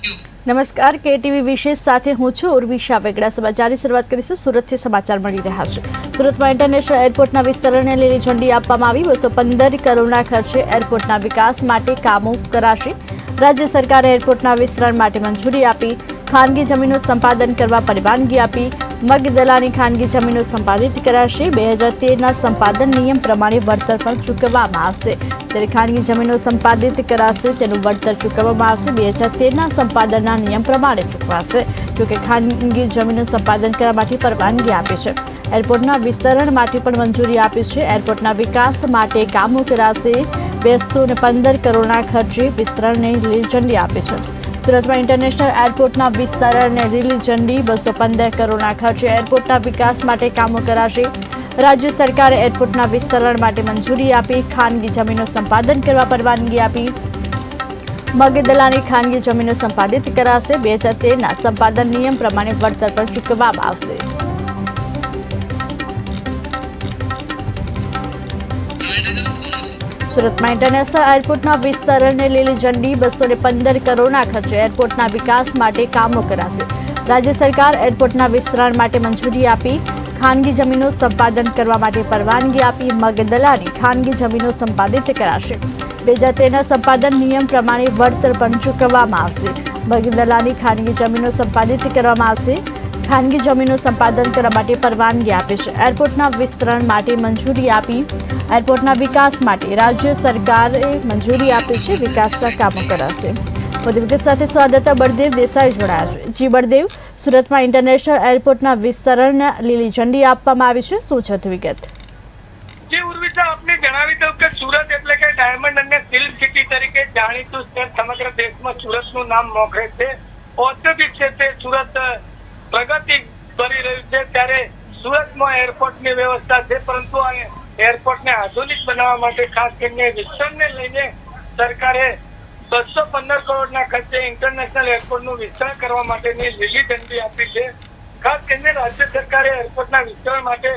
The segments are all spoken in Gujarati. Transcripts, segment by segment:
નમસ્કાર, કેટીવી વિશેષ સાથે હું છું ઉર્વિશા વેગડા। સમાચારની શરૂઆત કરીશું સુરતથી। સમાચાર મળી રહ્યા છે। સુરતમાં ઇન્ટરનેશનલ એરપોર્ટના વિસ્તરણને લીલી ઝંડી આપવામાં આવી। 215 કરોડના ખર્ચે એરપોર્ટના વિકાસ માટે કામો કરાશે। રાજ્ય સરકારે એરપોર્ટના વિસ્તરણ માટે મંજૂરી આપી। ખાનગી જમીનો સંપાદન કરવા પરવાનગી આપી। મગદલાની ખાનગી જમીનો સંપાદિત કરાશે। 2013ના સંપાદન નિયમ પ્રમાણે વળતર પણ ચૂકવવામાં આવશે। ત્યારે ખાનગી જમીનો સંપાદિત કરાશે તેનું વળતર ચૂકવવામાં આવશે। 2013ના સંપાદનના નિયમ પ્રમાણે ચૂકવાશે। જોકે ખાનગી જમીનો સંપાદન કરવા માટે પરવાનગી આપી છે। એરપોર્ટના વિસ્તરણ માટે પણ મંજૂરી આપી છે। એરપોર્ટના વિકાસ માટે કામો કરાશે। 215 કરોડના ખર્ચે વિસ્તરણને લીલી ઝંડી આપી છે। સુરતમાં ઇન્ટરનેશનલ એરપોર્ટના વિસ્તરણને લીલી ઝંડી। 215 કરોડના ખર્ચે એરપોર્ટના વિકાસ માટે કામો કરાશે। રાજ્ય સરકારે એરપોર્ટના વિસ્તરણ માટે મંજૂરી આપી। ખાનગી જમીનો સંપાદન કરવા પરવાનગી આપી। મગદલાની ખાનગી જમીનો સંપાદિત કરાશે। 2013ના સંપાદન નિયમ પ્રમાણે વળતર પણ ચૂકવવામાં આવશે। સુરતમાં ઇન્ટરનેશનલ એરપોર્ટના વિસ્તરણને લીલી ઝંડી। 215 કરોડના ખર્ચે એરપોર્ટના વિકાસ માટે કામો કરાશે। રાજ્ય સરકાર એરપોર્ટના વિસ્તરણ માટે મંજૂરી આપી। ખાનગી જમીનો સંપાદન કરવા માટે પરવાનગી આપી। મગદલાની ખાનગી જમીનો સંપાદિત કરાશે। 2013ના સંપાદન નિયમ પ્રમાણે વળતર પણ ચૂકવવામાં આવશે। મગદલાની ખાનગી જમીનો સંપાદિત કરવામાં આવશે। ખાનગી જમીનો સંપાદન કરવા માટે પરવાનગી આપી છે। એરપોર્ટના વિસ્તરણ માટે મંજૂરી આપી। એરપોર્ટના વિકાસ માટે રાજ્ય સરકારે મંજૂરી આપી છે। વિકાસના કામો કરાશે। વધુ વિગત સાથે સંવાદદાતા બળદેવ દેસાઈ જોડાયા છે। જી બળદેવ, સુરતમાં ઇન્ટરનેશનલ એરપોર્ટના વિસ્તરણને લીલી ઝંડી આપવામાં આવી છે, શું છે વિગત? જી ઉર્વિશા, આપને જણાવી દઉં કે સુરત એટલે કે ડાયમંડ અને સિલ્ક સિટી તરીકે જાણીતું શહેર સમગ્ર દેશમાં સુરતનું નામ મોખરે છે। ઔદ્યોગિક ક્ષેત્રે સુરત પ્રગતિ કરી રહ્યું છે, ત્યારે સુરતમાં એરપોર્ટની વ્યવસ્થા છે, પરંતુ આ એરપોર્ટને આધુનિક બનાવવા માટે ખાસ કરીને વિસ્તરણને લઈને સરકારે 215 કરોડના ખર્ચે ઇન્ટરનેશનલ એરપોર્ટનું વિસ્તરણ કરવા માટેની લીલી ઝંડી આપી છે। ખાસ કરીને રાજ્ય સરકારે એરપોર્ટના વિસ્તરણ માટે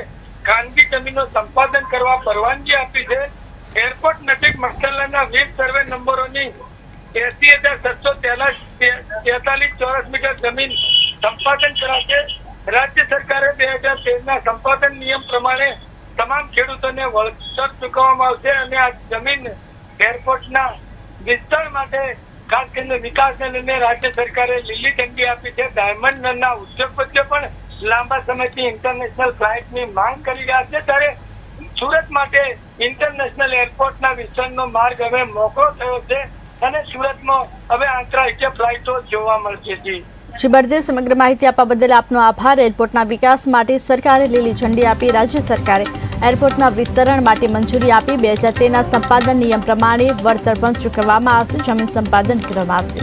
ખાનગી જમીનો સંપાદન કરવા પરવાનગી આપી છે। એરપોર્ટ નજીક મગદલાના 20 સર્વે નંબરોની 80,743 ચોરસ મીટર જમીન સંપાદન કરાશે। રાજ્ય સરકારે 2013ના સંપાદન નિયમ પ્રમાણે તમામ ખેડૂતોને વળતર ચૂકવવામાં આવશે અને આ જમીન એરપોર્ટના વિસ્તરણ માટે ખાસ કરીને વિકાસને લઈને રાજ્ય સરકારે લીલી ઝંડી આપી છે। ડાયમંડના ઉદ્યોગપતિઓ પણ લાંબા સમયથી ઇન્ટરનેશનલ ફ્લાઇટની માંગ કરી રહ્યા છે, ત્યારે સુરત માટે ઇન્ટરનેશનલ એરપોર્ટના વિસ્તરણનો માર્ગ હવે મોકળો થયો છે અને સુરતમાં હવે આંતરરાષ્ટ્રીય ફ્લાઇટો જોવા મળશે। જી બળદેવ, સમગ્ર માહિતી આપવા બદલ આપનો આભાર। એરપોર્ટના વિકાસ માટે સરકારે લીલી ઝંડી આપી। રાજ્ય સરકારે એરપોર્ટના વિસ્તરણ માટે મંજૂરી આપી। 2013ના સંપાદન નિયમ પ્રમાણે વળતર પણ ચૂકવવામાં આવશે। જમીન સંપાદન કરવામાં આવશે।